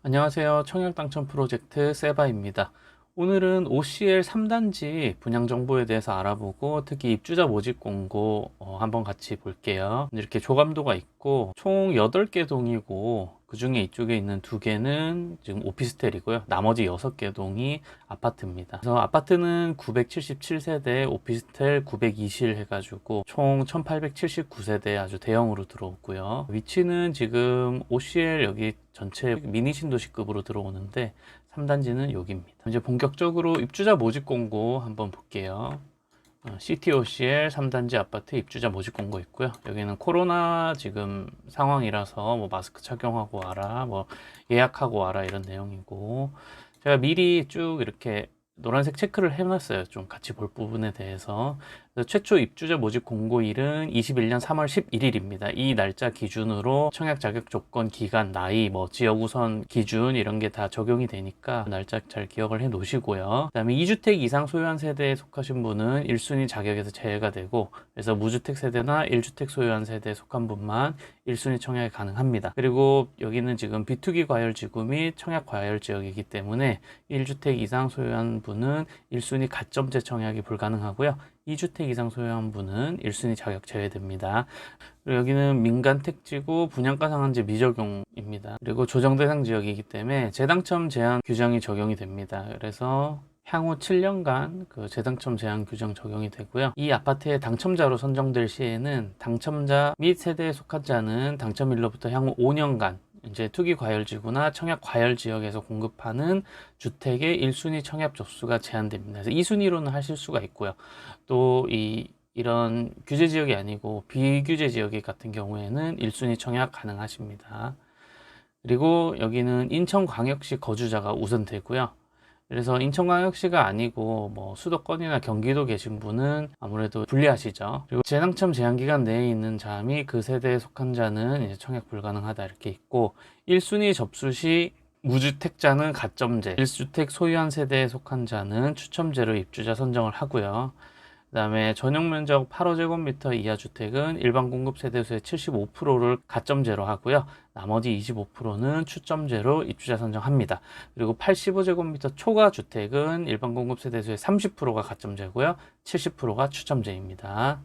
안녕하세요. 청약당첨 프로젝트 세바입니다. 오늘은 OCL 3단지 분양 정보에 대해서 알아보고 특히 입주자 모집 공고 한번 같이 볼게요. 이렇게 조감도가 있고 총 8개 동이고 그 중에 이쪽에 있는 2개는 지금 오피스텔이고요. 나머지 6개 동이 아파트입니다. 그래서 아파트는 977세대, 오피스텔 920 해가지고 총 1879세대 아주 대형으로 들어오고요. 위치는 지금 OCL 여기 전체 미니 신도시급으로 들어오는데 3단지는 여기입니다. 이제 본격적으로 입주자 모집 공고 한번 볼게요. CTOCL 3단지 아파트 입주자 모집 공고 있고요. 여기는 코로나 지금 상황이라서 뭐 마스크 착용하고 와라, 뭐 예약하고 와라 이런 내용이고, 제가 미리 쭉 이렇게 노란색 체크를 해놨어요. 좀 같이 볼 부분에 대해서. 최초 입주자 모집 공고일은 21년 3월 11일입니다. 이 날짜 기준으로 청약 자격 조건, 기간, 나이, 뭐 지역 우선 기준 이런 게 다 적용이 되니까 날짜 잘 기억을 해 놓으시고요. 그다음에 2주택 이상 소유한 세대에 속하신 분은 1순위 자격에서 제외가 되고, 그래서 무주택 세대나 1주택 소유한 세대에 속한 분만 1순위 청약이 가능합니다. 그리고 여기는 지금 비투기 과열 지구 및 청약 과열 지역이기 때문에 1주택 이상 소유한 분은 1순위 가점제 청약이 불가능하고요. 2주택 이상 소유한 분은 1순위 자격 제외됩니다. 그리고 여기는 민간 택지구 분양가 상한제 미적용입니다. 그리고 조정 대상 지역이기 때문에 재당첨 제한 규정이 적용이 됩니다. 그래서 향후 7년간 그 재당첨 제한 규정 적용이 되고요. 이 아파트의 당첨자로 선정될 시에는 당첨자 및 세대에 속한 자는 당첨일로부터 향후 5년간 이제 투기 과열지구나 청약 과열 지역에서 공급하는 주택의 1순위 청약 접수가 제한됩니다. 그래서 2순위로는 하실 수가 있고요. 또 이런 규제 지역이 아니고 비규제 지역 같은 경우에는 1순위 청약 가능하십니다. 그리고 여기는 인천광역시 거주자가 우선 되고요. 그래서 인천광역시가 아니고 뭐 수도권이나 경기도 계신 분은 아무래도 불리하시죠. 그리고 재당첨 제한기간 내에 있는 자 및 그 세대에 속한 자는 이제 청약 불가능하다 이렇게 있고, 1순위 접수 시 무주택자는 가점제, 1주택 소유한 세대에 속한 자는 추첨제로 입주자 선정을 하고요. 그 다음에 전용 면적 8호제곱미터 이하 주택은 일반 공급 세대수의 75%를 가점제로 하고요. 나머지 25%는 추첨제로 입주자 선정합니다. 그리고 85제곱미터 초과 주택은 일반 공급 세대수의 30%가 가점제고요. 70%가 추첨제입니다.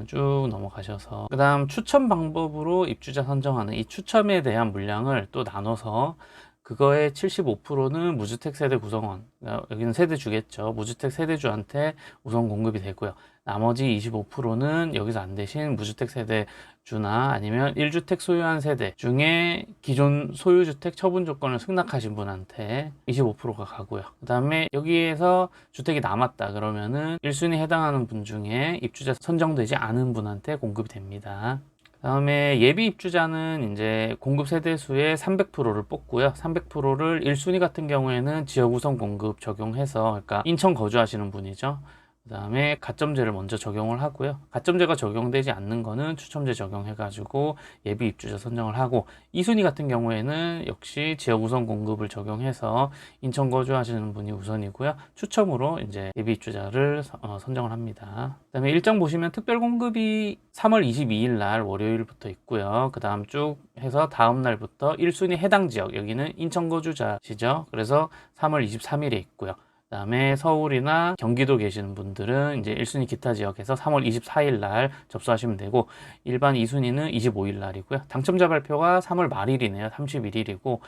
쭉 넘어가셔서 그 다음 추첨 방법으로 입주자 선정하는 이 추첨에 대한 물량을 또 나눠서 그거의 75%는 무주택 세대 구성원, 여기는 세대주겠죠. 무주택 세대주한테 우선 공급이 되고요. 나머지 25%는 여기서 안 되신 무주택 세대주나 아니면 1주택 소유한 세대 중에 기존 소유주택 처분 조건을 승낙하신 분한테 25%가 가고요. 그 다음에 여기에서 주택이 남았다 그러면은 1순위 해당하는 분 중에 입주자 선정되지 않은 분한테 공급이 됩니다. 다음에 예비 입주자는 이제 공급 세대수의 300%를 뽑고요. 300%를 1순위 같은 경우에는 지역 우선 공급 적용해서, 그러니까 인천 거주하시는 분이죠. 그 다음에 가점제를 먼저 적용을 하고요. 가점제가 적용되지 않는 거는 추첨제 적용해가지고 예비 입주자 선정을 하고, 2순위 같은 경우에는 역시 지역 우선 공급을 적용해서 인천 거주하시는 분이 우선이고요. 추첨으로 이제 예비 입주자를 선정을 합니다. 그 다음에 일정 보시면 특별 공급이 3월 22일 날 월요일부터 있고요. 그 다음 쭉 해서 다음 날부터 1순위 해당 지역, 여기는 인천 거주자시죠. 그래서 3월 23일에 있고요. 그 다음에 서울이나 경기도 계시는 분들은 이제 1순위 기타 지역에서 3월 24일 날 접수하시면 되고, 일반 2순위는 25일 날이고요. 당첨자 발표가 3월 말일이네요. 31일이고,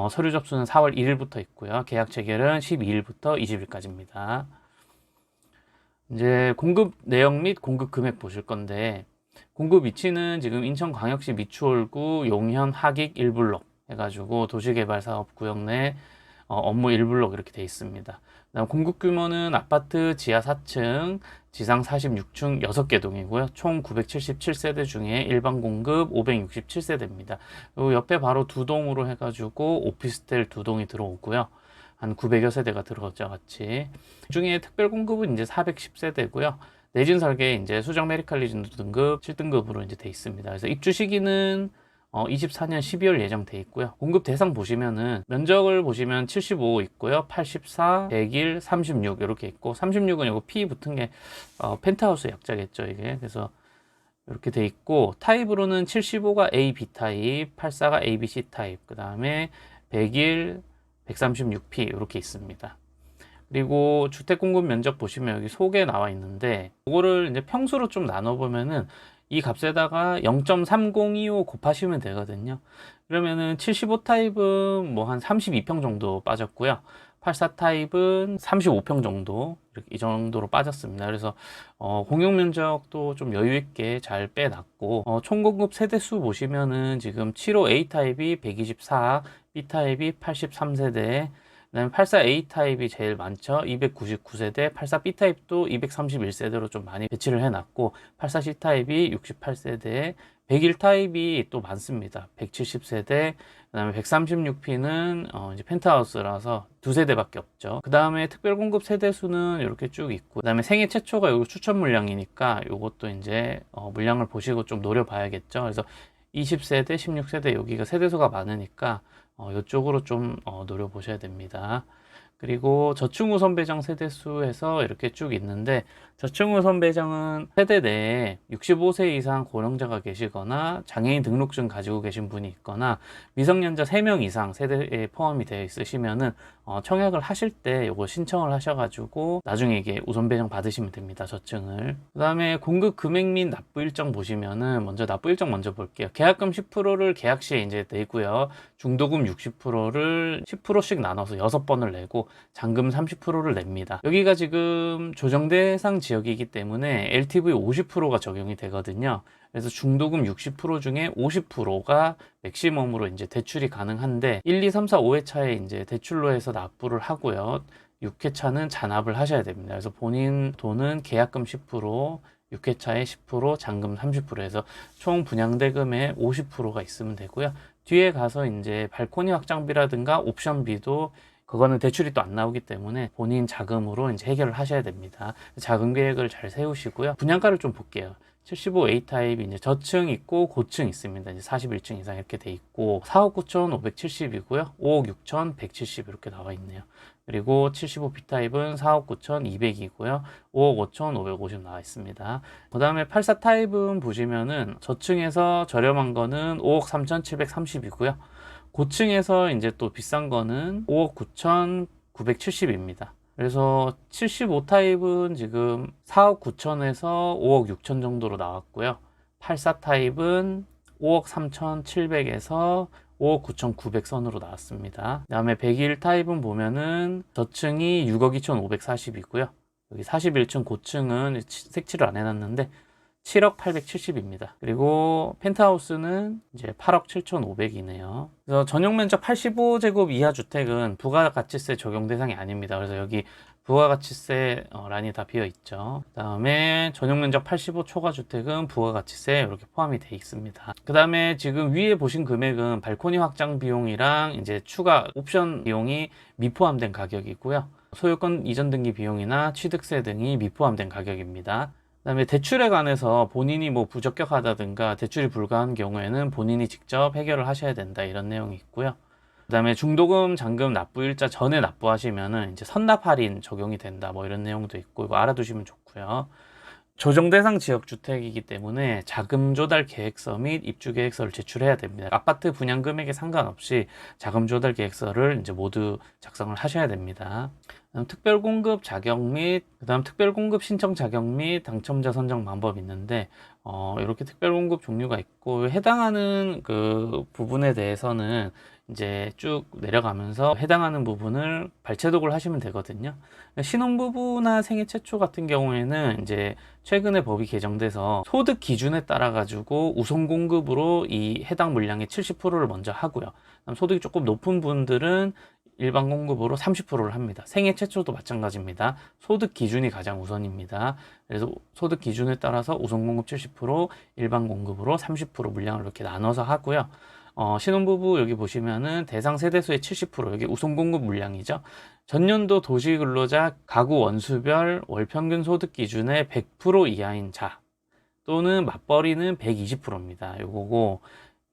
서류 접수는 4월 1일부터 있고요. 계약 체결은 12일부터 20일까지입니다. 이제 공급 내용 및 공급 금액 보실 건데, 공급 위치는 지금 인천광역시 미추홀구 용현 하객 1블록 해가지고 도시개발사업구역 내 업무 1블록 이렇게 되어 있습니다. 그다음 공급 규모는 아파트 지하 4층, 지상 46층 6개 동이고요. 총 977세대 중에 일반 공급 567세대입니다. 그리고 옆에 바로 2동으로 해가지고 오피스텔 2동이 들어오고요. 한 900여 세대가 들어오죠, 같이. 그 중에 특별 공급은 이제 410세대고요. 내진 설계 이제 수정 메리칼 리즌 등급 7등급으로 이제 돼 있습니다. 그래서 입주 시기는 24년 12월 예정돼 있고요. 공급 대상 보시면은 면적을 보시면 75 있고요. 84, 101, 36 이렇게 있고, 36은 이거 P 붙은 게 펜트하우스 약자겠죠, 이게. 그래서 이렇게 돼 있고, 타입으로는 75가 A, B 타입, 84가 A, B, C 타입, 그 다음에 100일, 136P 이렇게 있습니다. 그리고 주택 공급 면적 보시면 여기 속에 나와 있는데, 이거를 이제 평수로 좀 나눠 보면은 이 값에다가 0.3025 곱하시면 되거든요. 그러면은 75 타입은 뭐 한 32평 정도 빠졌고요. 84 타입은 35평 정도, 이 정도로 빠졌습니다. 그래서 공용 면적도 좀 여유 있게 잘 빼놨고, 총 공급 세대수 보시면은 지금 75A 타입이 124, B 타입이 83세대, 그다음에 84A 타입이 제일 많죠. 299세대, 84B 타입도 231세대로 좀 많이 배치를 해놨고, 84C 타입이 68세대, 101 타입이 또 많습니다. 170세대, 그다음에 136P는 이제 펜트하우스라서 두 세대밖에 없죠. 그 다음에 특별 공급 세대수는 이렇게 쭉 있고, 그 다음에 생애 최초가 이거 추천 물량이니까 이것도 이제 물량을 보시고 좀 노려봐야겠죠. 그래서 20세대, 16세대 여기가 세대수가 많으니까 이쪽으로 좀 노려보셔야 됩니다. 그리고 저층우선 배정 세대수에서 이렇게 쭉 있는데, 저층우선 배정은 세대 내에 65세 이상 고령자가 계시거나 장애인 등록증 가지고 계신 분이 있거나 미성년자 3명 이상 세대에 포함이 되어 있으시면은 청약을 하실 때 이거 신청을 하셔가지고 나중에 이게 우선 배정 받으시면 됩니다. 저층을. 그 다음에 공급 금액 및 납부 일정 보시면은, 먼저 납부 일정 먼저 볼게요. 계약금 10%를 계약 시에 이제 내고요. 중도금 60%를 10%씩 나눠서 6번을 내고 잔금 30%를 냅니다. 여기가 지금 조정 대상 지역이기 때문에 LTV 50%가 적용이 되거든요. 그래서 중도금 60% 중에 50%가 맥시멈으로 이제 대출이 가능한데, 1, 2, 3, 4, 5회 차에 이제 대출로 해서 납부를 하고요. 6회 차는 잔압을 하셔야 됩니다. 그래서 본인 돈은 계약금 10%, 6회 차에 10%, 잔금 30% 해서 총 분양대금의 50%가 있으면 되고요. 뒤에 가서 이제 발코니 확장비라든가 옵션비도 그거는 대출이 또 안 나오기 때문에 본인 자금으로 이제 해결을 하셔야 됩니다. 자금 계획을 잘 세우시고요. 분양가를 좀 볼게요. 75A 타입이 이제 저층 있고 고층 있습니다. 이제 41층 이상 이렇게 돼 있고 4억 9,570이고요. 5억 6,170 이렇게 나와 있네요. 그리고 75B 타입은 4억 9,200이고요. 5억 5,550 나와 있습니다. 그 다음에 84 타입은 보시면은 저층에서 저렴한 거는 5억 3,730이고요. 고층에서 이제 또 비싼 거는 5억 9,970입니다. 그래서 75 타입은 지금 4억 9천에서 5억 6천 정도로 나왔고요. 84 타입은 5억 3,700에서 5억 9,900 선으로 나왔습니다. 그 다음에 101 타입은 보면은 저층이 6억 2,540이고요. 여기 41층 고층은 색칠을 안 해놨는데 7억 870입니다. 그리고 펜트하우스는 이제 8억 7,500이네요. 그래서 전용 면적 85제곱 이하 주택은 부가가치세 적용 대상이 아닙니다. 그래서 여기 부가가치세 란이 다 비어 있죠. 그 다음에 전용 면적 85 초과 주택은 부가가치세 이렇게 포함이 되어 있습니다. 그 다음에 지금 위에 보신 금액은 발코니 확장 비용이랑 이제 추가 옵션 비용이 미포함된 가격이고요. 소유권 이전 등기 비용이나 취득세 등이 미포함된 가격입니다. 그다음에 대출에 관해서 본인이 뭐 부적격하다든가 대출이 불가한 경우에는 본인이 직접 해결을 하셔야 된다, 이런 내용이 있고요. 그다음에 중도금, 잔금 납부 일자 전에 납부하시면은 이제 선납 할인 적용이 된다, 뭐 이런 내용도 있고, 이거 알아두시면 좋고요. 조정 대상 지역 주택이기 때문에 자금 조달 계획서 및 입주 계획서를 제출해야 됩니다. 아파트 분양 금액에 상관없이 자금 조달 계획서를 이제 모두 작성을 하셔야 됩니다. 특별 공급 자격 및 그다음 특별 공급 신청 자격 및 당첨자 선정 방법이 있는데, 이렇게 특별 공급 종류가 있고, 해당하는 그 부분에 대해서는 이제 쭉 내려가면서 해당하는 부분을 발췌독을 하시면 되거든요. 신혼부부나 생애 최초 같은 경우에는 이제 최근에 법이 개정돼서 소득 기준에 따라 가지고 우선 공급으로 이 해당 물량의 70%를 먼저 하고요. 소득이 조금 높은 분들은 일반 공급으로 30%를 합니다. 생애 최초도 마찬가지입니다. 소득 기준이 가장 우선입니다. 그래서 소득 기준에 따라서 우선 공급 70%, 일반 공급으로 30% 물량을 이렇게 나눠서 하고요. 신혼부부 여기 보시면은 대상 세대수의 70%, 여기 우선 공급 물량이죠. 전년도 도시근로자 가구 원수별 월평균 소득 기준의 100% 이하인 자 또는 맞벌이는 120%입니다. 요거고,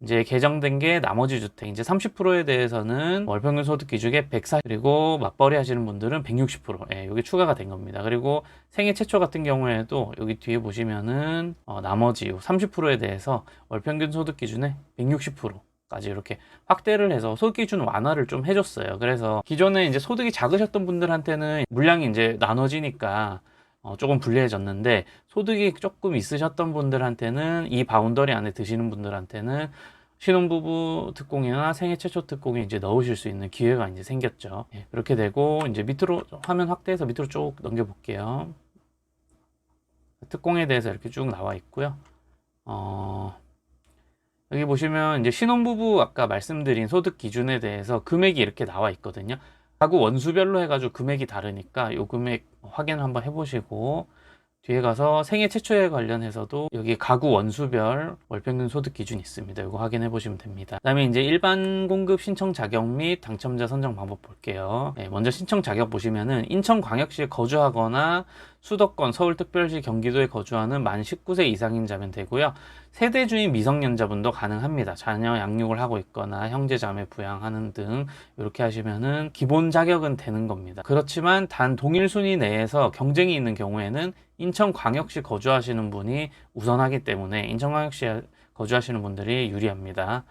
이제 개정된 게 나머지 주택 이제 30%에 대해서는 월평균 소득 기준에 140, 그리고 맞벌이 하시는 분들은 160%, 예, 이게 추가가 된 겁니다. 그리고 생애 최초 같은 경우에도 여기 뒤에 보시면은 나머지 30%에 대해서 월평균 소득 기준에 160%, 까지 이렇게 확대를 해서 소득 기준 완화를 좀 해줬어요. 그래서 기존에 이제 소득이 작으셨던 분들한테는 물량이 이제 나눠지니까 조금 불리해졌는데, 소득이 조금 있으셨던 분들한테는, 이 바운더리 안에 드시는 분들한테는 신혼부부 특공이나 생애 최초 특공에 이제 넣으실 수 있는 기회가 이제 생겼죠. 예, 그렇게 되고 이제 밑으로 화면 확대해서 밑으로 쭉 넘겨 볼게요. 특공에 대해서 이렇게 쭉 나와 있고요. 여기 보시면 이제 신혼부부 아까 말씀드린 소득 기준에 대해서 금액이 이렇게 나와 있거든요. 가구 원수별로 해가지고 금액이 다르니까 요 금액 확인을 한번 해보시고, 뒤에 가서 생애 최초에 관련해서도 여기 가구 원수별 월평균 소득 기준이 있습니다. 이거 확인해 보시면 됩니다. 그 다음에 이제 일반 공급 신청 자격 및 당첨자 선정 방법 볼게요. 네, 먼저 신청 자격 보시면은 인천광역시에 거주하거나 수도권, 서울특별시, 경기도에 거주하는 만 19세 이상인 자면 되고요. 세대주인 미성년자분도 가능합니다. 자녀 양육을 하고 있거나 형제 자매 부양하는 등 이렇게 하시면은 기본 자격은 되는 겁니다. 그렇지만 단 동일 순위 내에서 경쟁이 있는 경우에는 인천광역시 거주하시는 분이 우선하기 때문에 인천광역시에 거주하시는 분들이 유리합니다.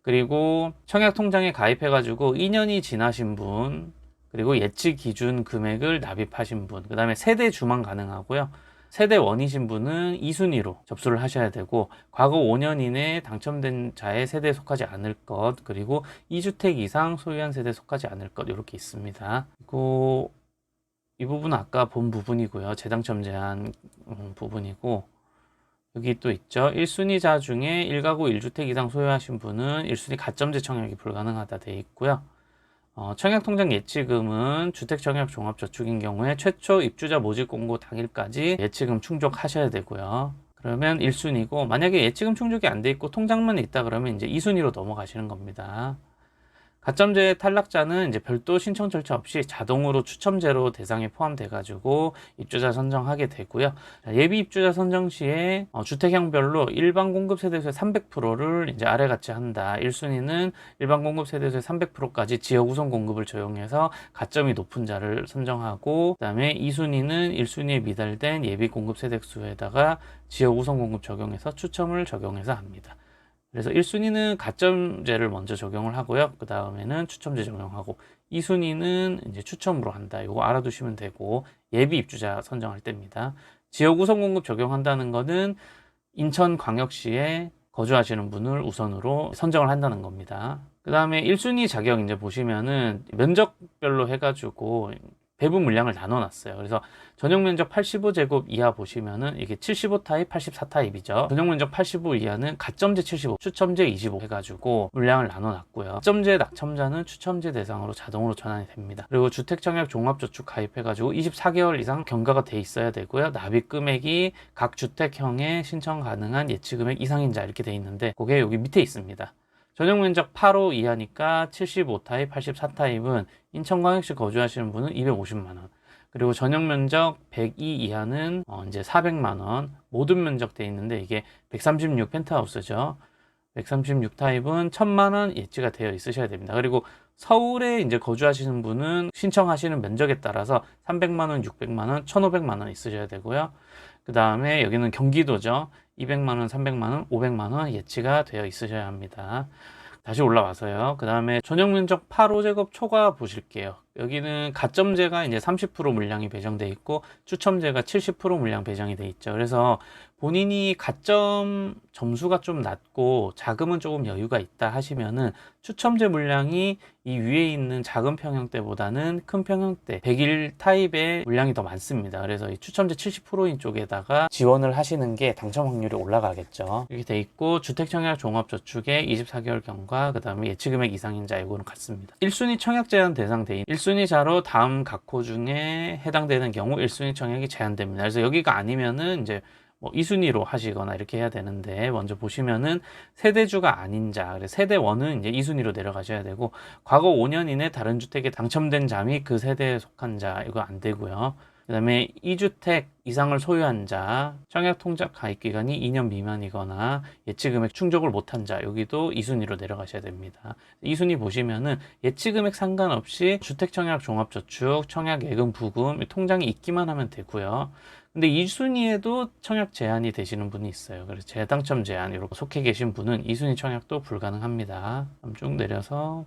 그리고 청약통장에 가입해가지고 2년이 지나신 분, 그리고 예치 기준 금액을 납입하신 분, 그 다음에 세대 주만 가능하고요. 세대 원이신 분은 2순위로 접수를 하셔야 되고, 과거 5년 이내에 당첨된 자의 세대에 속하지 않을 것, 그리고 2주택 이상 소유한 세대에 속하지 않을 것, 이렇게 있습니다. 그리고 이 부분은 아까 본 부분이고요. 재당첨 제한 부분이고, 여기 또 있죠. 1순위자 중에 1가구 1주택 이상 소유하신 분은 1순위 가점제 청약이 불가능하다 되어 있고요. 청약통장 예치금은 주택청약 종합저축인 경우에 최초 입주자 모집 공고 당일까지 예치금 충족하셔야 되고요. 그러면 1순위고, 만약에 예치금 충족이 안 돼 있고 통장만 있다 그러면 이제 2순위로 넘어가시는 겁니다. 가점제 탈락자는 이제 별도 신청 절차 없이 자동으로 추첨제로 대상에 포함돼 가지고 입주자 선정하게 되고요. 예비 입주자 선정 시에 주택형별로 일반 공급 세대수의 300%를 이제 아래같이 한다. 1순위는 일반 공급 세대수의 300%까지 지역 우선 공급을 적용해서 가점이 높은 자를 선정하고, 그다음에 2순위는 1순위에 미달된 예비 공급 세대수에다가 지역 우선 공급 적용해서 추첨을 적용해서 합니다. 그래서 1순위는 가점제를 먼저 적용을 하고요. 그 다음에는 추첨제 적용하고, 2순위는 이제 추첨으로 한다. 이거 알아두시면 되고, 예비 입주자 선정할 때입니다. 지역 우선 공급 적용한다는 거는 인천광역시에 거주하시는 분을 우선으로 선정을 한다는 겁니다. 그 다음에 1순위 자격 이제 보시면은 면적별로 해가지고 배분 물량을 나눠놨어요. 그래서 전용 면적 85제곱 이하 보시면은 이게 75타입, 84타입이죠. 전용 면적 85 이하는 가점제 75, 추첨제 25 해가지고 물량을 나눠놨고요. 가점제 낙첨자는 추첨제 대상으로 자동으로 전환이 됩니다. 그리고 주택청약 종합저축 가입해가지고 24개월 이상 경과가 돼 있어야 되고요. 납입 금액이 각 주택형에 신청 가능한 예치 금액 이상인 자 이렇게 돼 있는데, 그게 여기 밑에 있습니다. 전용 면적 8호 이하니까 75타입, 84타입은 인천광역시 거주하시는 분은 250만원. 그리고 전용 면적 102 이하는 이제 400만원. 모든 면적 돼 있는데 이게 136 펜트하우스죠. 136 타입은 1000만원 예치가 되어 있으셔야 됩니다. 그리고 서울에 이제 거주하시는 분은 신청하시는 면적에 따라서 300만원, 600만원, 1500만원 있으셔야 되고요. 그 다음에 여기는 경기도죠. 200만원, 300만원, 500만원 예치가 되어 있으셔야 합니다. 다시 올라와서요. 그 다음에 전용 면적 8호제곱 초과 보실게요. 여기는 가점제가 이제 30% 물량이 배정돼 있고 추첨제가 70% 물량 배정이 돼 있죠. 그래서 본인이 가점 점수가 좀 낮고 자금은 조금 여유가 있다 하시면은 추첨제 물량이 이 위에 있는 작은 평형대보다는 큰 평형대 101 타입의 물량이 더 많습니다. 그래서 이 추첨제 70%인 쪽에다가 지원을 하시는 게 당첨 확률이 올라가겠죠. 이렇게 돼 있고 주택청약 종합저축에 24개월 경과, 그 다음에 예치금액 이상인 자 이거는 같습니다. 1순위 청약 제한 대상 대인 1순위자로 다음 각호 중에 해당되는 경우 1순위 청약이 제한됩니다. 그래서 여기가 아니면은 이제 2순위로 하시거나 이렇게 해야 되는데, 먼저 보시면은 세대주가 아닌 자, 그래서 세대원은 이제 2순위로 내려가셔야 되고, 과거 5년 이내 다른 주택에 당첨된 자 및 그 세대에 속한 자 이거 안 되고요. 그 다음에 2주택 이상을 소유한 자, 청약통장 가입 기간이 2년 미만이거나 예치금액 충족을 못한 자, 여기도 2순위로 내려가셔야 됩니다. 2순위 보시면은 예치금액 상관없이 주택청약 종합저축, 청약 예금 부금 통장이 있기만 하면 되고요. 근데 2순위에도 청약 제한이 되시는 분이 있어요. 그래서 재당첨 제한 이렇게 속해 계신 분은 2순위 청약도 불가능합니다. 쭉 내려서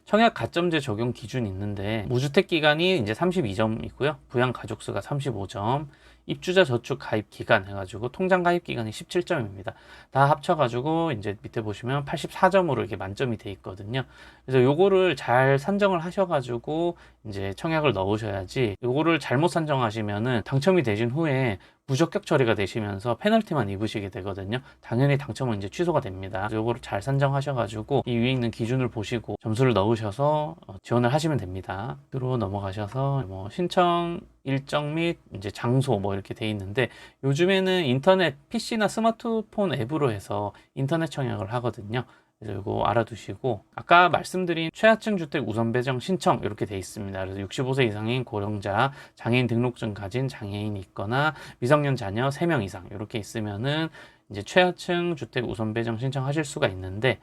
청약 가점제 적용 기준이 있는데, 무주택 기간이 이제 32점이고요. 부양 가족 수가 35점, 입주자 저축 가입 기간 해가지고 통장 가입 기간이 17점입니다. 다 합쳐가지고 이제 밑에 보시면 84점으로 이렇게 만점이 돼 있거든요. 그래서 요거를 잘 산정을 하셔가지고 이제 청약을 넣으셔야지, 요거를 잘못 산정하시면은 당첨이 되신 후에 무적격 처리가 되시면서 페널티만 입으시게 되거든요. 당연히 당첨은 이제 취소가 됩니다. 요거를 잘 산정하셔가지고 이 위에 있는 기준을 보시고 점수를 넣으셔서 지원을 하시면 됩니다. 들어 넘어가셔서 뭐 신청 일정 및 이제 장소 뭐 이렇게 돼 있는데, 요즘에는 인터넷 PC나 스마트폰 앱으로 해서 인터넷 청약을 하거든요. 그래서 이거 알아두시고, 아까 말씀드린 최하층 주택 우선 배정 신청 이렇게 돼 있습니다. 그래서 65세 이상인 고령자, 장애인 등록증 가진 장애인이 있거나 미성년 자녀 3명 이상 이렇게 있으면은 이제 최하층 주택 우선 배정 신청하실 수가 있는데,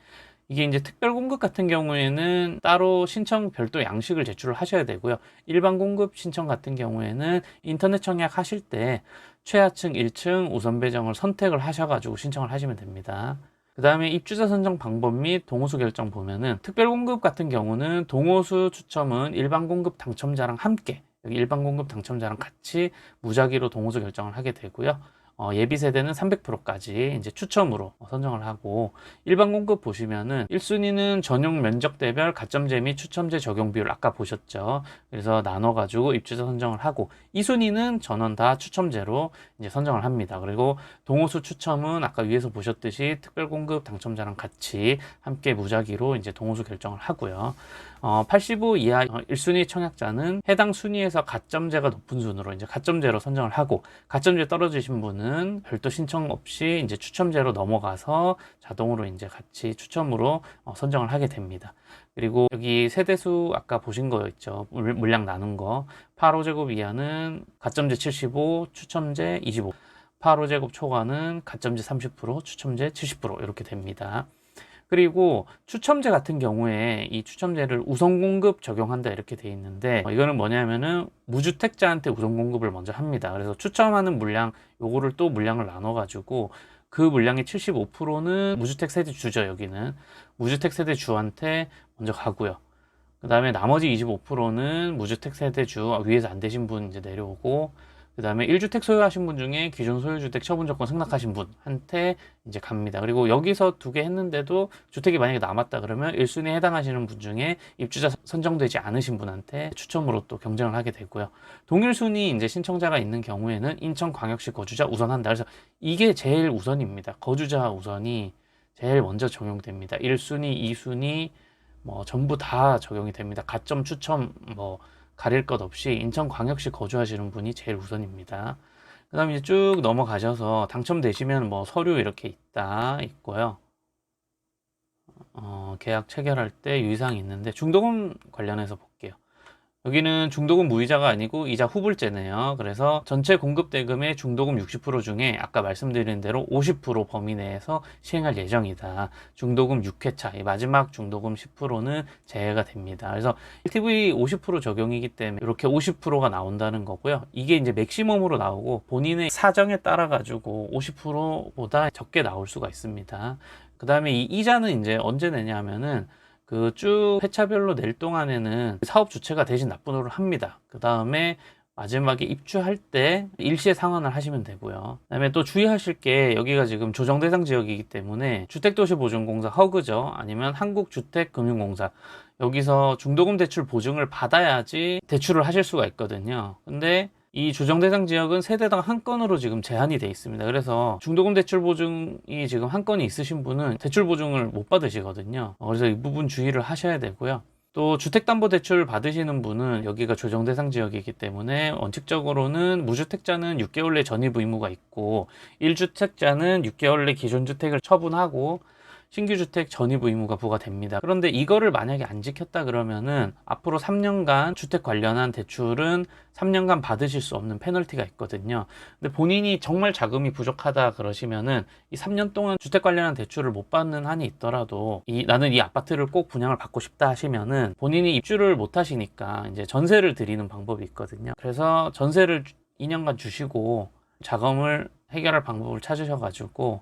이게 이제 특별 공급 같은 경우에는 따로 신청 별도 양식을 제출을 하셔야 되고요. 일반 공급 신청 같은 경우에는 인터넷 청약 하실 때 최하층 1층 우선 배정을 선택을 하셔가지고 신청을 하시면 됩니다. 그 다음에 입주자 선정 방법 및 동호수 결정 보면은, 특별 공급 같은 경우는 동호수 추첨은 일반 공급 당첨자랑 함께, 여기 일반 공급 당첨자랑 같이 무작위로 동호수 결정을 하게 되고요. 예비 세대는 300%까지 이제 추첨으로 선정을 하고, 일반 공급 보시면은 1순위는 전용 면적대별 가점제 및 추첨제 적용 비율 아까 보셨죠. 그래서 나눠가지고 입주자 선정을 하고, 2순위는 전원 다 추첨제로 이제 선정을 합니다. 그리고 동호수 추첨은 아까 위에서 보셨듯이 특별 공급 당첨자랑 같이 함께 무작위로 이제 동호수 결정을 하고요. 85 이하 1순위 청약자는 해당 순위에서 가점제가 높은 순으로 이제 가점제로 선정을 하고, 가점제 떨어지신 분은 별도 신청 없이 이제 추첨제로 넘어가서 자동으로 이제 같이 추첨으로 선정을 하게 됩니다. 그리고 여기 세대수 아까 보신 거 있죠. 물량 나눈 거. 8호제곱 이하는 가점제 75, 추첨제 25. 8호제곱 초과는 가점제 30%, 추첨제 70% 이렇게 됩니다. 그리고 추첨제 같은 경우에 이 추첨제를 우선 공급 적용한다 이렇게 돼 있는데, 이거는 뭐냐면은 무주택자한테 우선 공급을 먼저 합니다. 그래서 추첨하는 물량, 요거를 또 물량을 나눠 가지고 그 물량의 75%는 무주택 세대주죠. 여기는 무주택 세대주한테 먼저 가고요. 그 다음에 나머지 25%는 무주택 세대주 위에서 안 되신 분 이제 내려오고, 그 다음에 1주택 소유하신 분 중에 기존 소유주택 처분 조건 승낙하신 분한테 이제 갑니다. 그리고 여기서 2개 했는데도 주택이 만약에 남았다 그러면 1순위에 해당하시는 분 중에 입주자 선정되지 않으신 분한테 추첨으로 또 경쟁을 하게 되고요. 동일 순위 이제 신청자가 있는 경우에는 인천광역시 거주자 우선한다. 그래서 이게 제일 우선입니다. 거주자 우선이 제일 먼저 적용됩니다. 1순위, 2순위 뭐 전부 다 적용이 됩니다. 가점 추첨 뭐 가릴 것 없이 인천광역시 거주하시는 분이 제일 우선입니다. 그 다음에 이제 쭉 넘어가셔서 당첨되시면 뭐 서류 이렇게 있고요. 계약 체결할 때 유의사항이 있는데, 중도금 관련해서 볼게요. 여기는 중도금 무이자가 아니고 이자 후불제네요. 그래서 전체 공급 대금의 중도금 60% 중에 아까 말씀드린 대로 50% 범위 내에서 시행할 예정이다. 중도금 6회차, 마지막 중도금 10%는 제외가 됩니다. 그래서 LTV 50% 적용이기 때문에 이렇게 50%가 나온다는 거고요. 이게 이제 맥시멈으로 나오고 본인의 사정에 따라 가지고 50%보다 적게 나올 수가 있습니다. 그 다음에 이 이자는 이제 언제 내냐 하면은 그 쭉 회차별로 낼 동안에는 사업 주체가 대신 납부를 합니다. 그 다음에 마지막에 입주할 때 일시에 상환을 하시면 되고요. 그 다음에 또 주의하실 게, 여기가 지금 조정 대상 지역이기 때문에 주택도시보증공사 허그죠, 아니면 한국주택금융공사, 여기서 중도금 대출 보증을 받아야지 대출을 하실 수가 있거든요. 근데 이 조정 대상 지역은 세대당 한 건으로 지금 제한이 돼 있습니다. 그래서 중도금 대출 보증이 지금 한 건이 있으신 분은 대출 보증을 못 받으시거든요. 그래서 이 부분 주의를 하셔야 되고요. 또 주택담보대출 받으시는 분은 여기가 조정 대상 지역이기 때문에 원칙적으로는 무주택자는 6개월 내 전입 의무가 있고, 1주택자는 6개월 내 기존 주택을 처분하고 신규 주택 전입 의무가 부과됩니다. 그런데 이거를 만약에 안 지켰다 그러면은 앞으로 3년간 주택 관련한 대출은 3년간 받으실 수 없는 페널티가 있거든요. 근데 본인이 정말 자금이 부족하다 그러시면은 이 3년 동안 주택 관련한 대출을 못 받는 한이 있더라도, 나는 이 아파트를 꼭 분양을 받고 싶다 하시면은 본인이 입주를 못 하시니까 이제 전세를 드리는 방법이 있거든요. 그래서 전세를 2년간 주시고 자금을 해결할 방법을 찾으셔가지고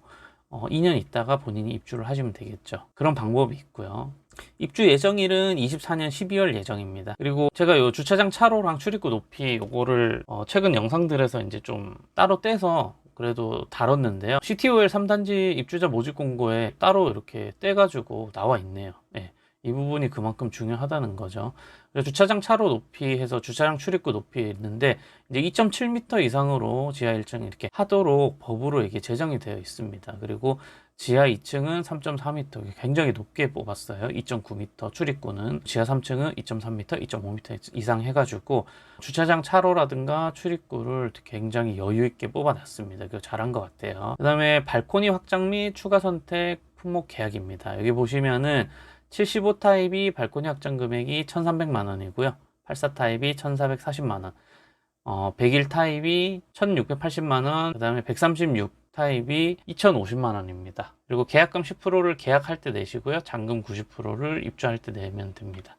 2년 있다가 본인이 입주를 하시면 되겠죠. 그런 방법이 있고요. 입주 예정일은 24년 12월 예정입니다. 그리고 제가 요 주차장 차로랑 출입구 높이 요거를 최근 영상들에서 이제 좀 따로 떼서 그래도 다뤘는데요. CTOL 3단지 입주자 모집 공고에 따로 이렇게 떼가지고 나와 있네요. 네, 이 부분이 그만큼 중요하다는 거죠. 주차장 차로 높이 해서 주차장 출입구 높이에 있는데 이제 2.7m 이상으로 지하 1층 이렇게 하도록 법으로 이게 제정이 되어 있습니다. 그리고 지하 2층은 3.4m, 굉장히 높게 뽑았어요. 2.9m 출입구는, 지하 3층은 2.3m, 2.5m 이상 해가지고 주차장 차로라든가 출입구를 굉장히 여유 있게 뽑아놨습니다. 그거 잘한 것 같아요. 그 다음에 발코니 확장 및 추가 선택 품목 계약입니다. 여기 보시면은 75 타입이 발코니 확장 금액이 1,300만 원이고요. 84 타입이 1,440만 원. 101 타입이 1,680만 원. 그다음에 136 타입이 2,050만 원입니다. 그리고 계약금 10%를 계약할 때 내시고요. 잔금 90%를 입주할 때 내면 됩니다.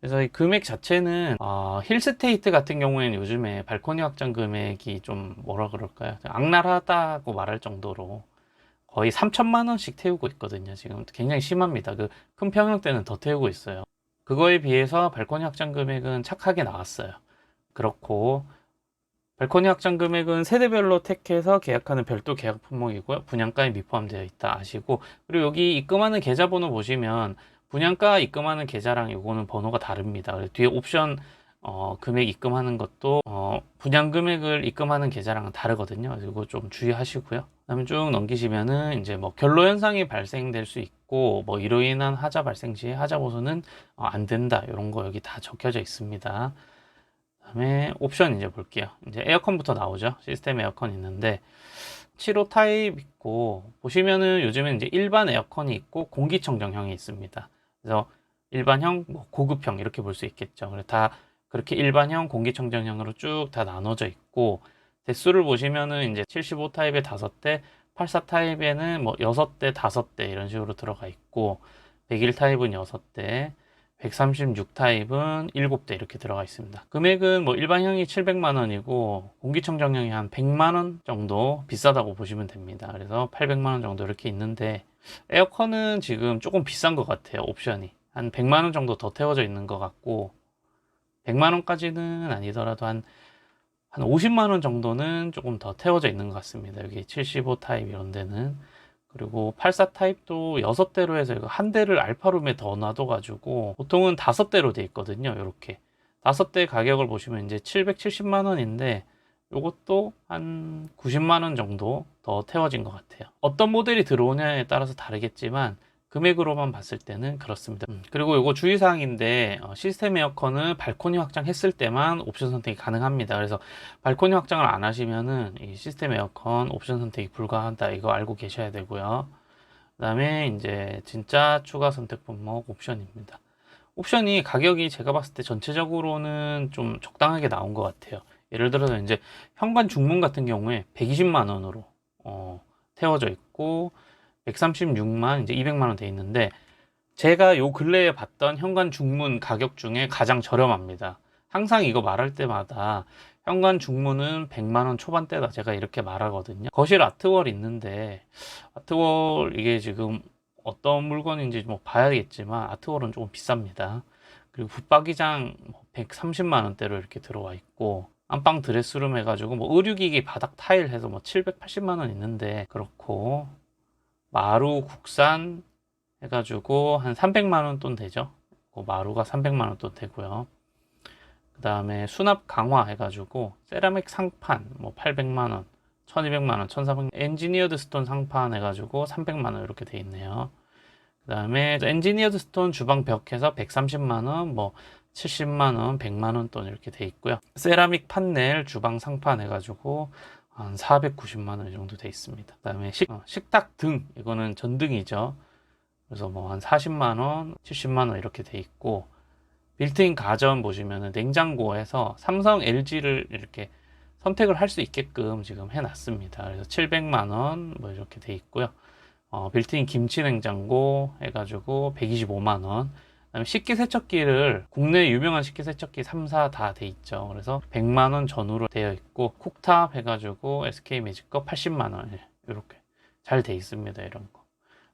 그래서 이 금액 자체는 힐스테이트 같은 경우에는 요즘에 발코니 확장 금액이 좀 뭐라 그럴까요? 악랄하다고 말할 정도로 거의 3천만 원씩 태우고 있거든요. 지금 굉장히 심합니다. 그 큰 평형대는 더 태우고 있어요. 그거에 비해서 발코니 확장 금액은 착하게 나왔어요. 그렇고 발코니 확장 금액은 세대별로 택해서 계약하는 별도 계약 품목이고요. 분양가에 미포함되어 있다 아시고, 그리고 여기 입금하는 계좌번호 보시면 분양가 입금하는 계좌랑 이거는 번호가 다릅니다. 그래서 뒤에 옵션 금액 입금하는 것도 분양 금액을 입금하는 계좌랑은 다르거든요. 이거 좀 주의하시고요. 그다음에 쭉 넘기시면은 이제 뭐 결로 현상이 발생될 수 있고 뭐 이로 인한 하자 발생 시 하자 보수는 안 된다. 이런 거 여기 다 적혀져 있습니다. 그다음에 옵션 이제 볼게요. 이제 에어컨부터 나오죠. 시스템 에어컨 있는데 75 타입 있고, 보시면은 요즘엔 이제 일반 에어컨이 있고 공기청정형이 있습니다. 그래서 일반형, 뭐 고급형 이렇게 볼 수 있겠죠. 그래서 다 그렇게 일반형, 공기청정형으로 쭉 다 나눠져 있고, 대수를 보시면은 이제 75 타입에 5대, 84 타입에는 뭐 6대, 5대 이런 식으로 들어가 있고, 101 타입은 6대, 136 타입은 7대 이렇게 들어가 있습니다. 금액은 뭐 일반형이 700만 원이고 공기청정형이 한 100만 원 정도 비싸다고 보시면 됩니다. 그래서 800만 원 정도 이렇게 있는데, 에어컨은 지금 조금 비싼 것 같아요. 옵션이 한 100만 원 정도 더 태워져 있는 것 같고, 100만 원까지는 아니더라도 한 50만 원 정도는 조금 더 태워져 있는 것 같습니다. 여기 75 타입 이런 데는. 그리고 84 타입도 6대로 해서 이거 한 대를 알파룸에 더 놔둬가지고 보통은 5대로 돼 있거든요. 이렇게 5대 가격을 보시면 이제 770만 원인데 이것도 한 90만 원 정도 더 태워진 것 같아요. 어떤 모델이 들어오냐에 따라서 다르겠지만 금액으로만 봤을 때는 그렇습니다. 그리고 이거 주의사항인데, 시스템 에어컨은 발코니 확장했을 때만 옵션 선택이 가능합니다. 그래서 발코니 확장을 안 하시면은 이 시스템 에어컨 옵션 선택이 불가하다, 이거 알고 계셔야 되고요. 그 다음에 이제 진짜 추가 선택 품목 옵션입니다. 옵션이 가격이 제가 봤을 때 전체적으로는 좀 적당하게 나온 것 같아요. 예를 들어서 이제 현관 중문 같은 경우에 120만 원으로 태워져 있고, 136만 이제 200만 원 돼 있는데, 제가 요 근래에 봤던 현관 중문 가격 중에 가장 저렴합니다. 항상 이거 말할 때마다 현관 중문은 100만 원 초반대다 제가 이렇게 말하거든요. 거실 아트월 있는데, 아트월 이게 지금 어떤 물건인지 뭐 봐야겠지만 아트월은 조금 비쌉니다. 그리고 붙박이장 130만 원대로 이렇게 들어와 있고, 안방 드레스룸 해가지고 뭐 의류기기 바닥 타일 해서 뭐 780만 원 있는데, 그렇고 마루 국산 해가지고 한 300만 원 돈 되죠. 마루가 300만 원 돈 되고요. 그 다음에 수납 강화 해가지고 세라믹 상판 뭐 800만 원, 1200만 원, 1400만 원, 엔지니어드 스톤 상판 해가지고 300만 원 이렇게 돼 있네요. 그 다음에 엔지니어드 스톤 주방 벽 해서 130만 원, 뭐 70만 원, 100만 원 돈 이렇게 돼 있고요. 세라믹 판넬 주방 상판 해가지고 한 490만 원 정도 돼 있습니다. 그 다음에 식탁 등, 이거는 전등이죠. 그래서 뭐 한 40만 원, 70만 원 이렇게 돼 있고, 빌트인 가전 보시면은 냉장고에서 삼성, LG를 이렇게 선택을 할 수 있게끔 지금 해놨습니다. 그래서 700만 원 뭐 이렇게 돼 있고요. 빌트인 김치 냉장고 해가지고 125만 원, 그다음에 식기세척기를 국내 유명한 식기세척기 3사 다 돼 있죠. 그래서 100만 원 전후로 되어 있고 쿡탑 해가지고 SK 매직 거 80만 원 이렇게 잘 돼 있습니다. 이런 거.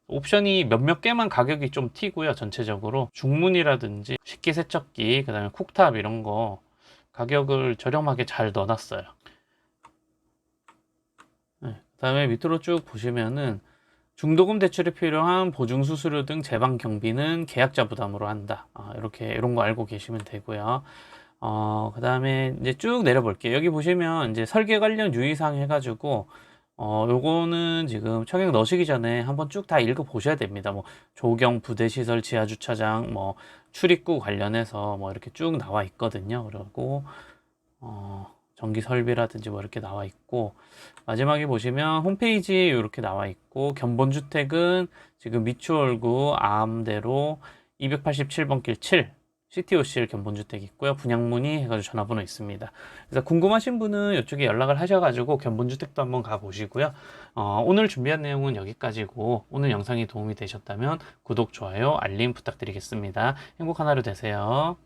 옵션이 몇몇 개만 가격이 좀 튀고요. 전체적으로 중문이라든지 식기세척기, 그 다음에 쿡탑 이런 거 가격을 저렴하게 잘 넣어놨어요. 네, 그 다음에 밑으로 쭉 보시면은 중도금 대출이 필요한 보증 수수료 등 제방 경비는 계약자 부담으로 한다. 이렇게 이런 거 알고 계시면 되고요. 그 다음에 이제 쭉 내려볼게요. 여기 보시면 이제 설계 관련 유의사항 해가지고 요거는 지금 청약 넣으시기 전에 한번 쭉 다 읽어 보셔야 됩니다. 뭐 조경, 부대 시설, 지하 주차장, 뭐 출입구 관련해서 뭐 이렇게 쭉 나와 있거든요. 그리고 전기 설비라든지 뭐 이렇게 나와 있고, 마지막에 보시면 홈페이지 이렇게 나와 있고, 견본주택은 지금 미추홀구 암대로 287번 길 7 CTOCL 견본주택 있고요. 분양문의 해가지고 전화번호 있습니다. 그래서 궁금하신 분은 이쪽에 연락을 하셔가지고 견본주택도 한번 가보시고요. 오늘 준비한 내용은 여기까지고, 오늘 영상이 도움이 되셨다면 구독, 좋아요, 알림 부탁드리겠습니다. 행복한 하루 되세요.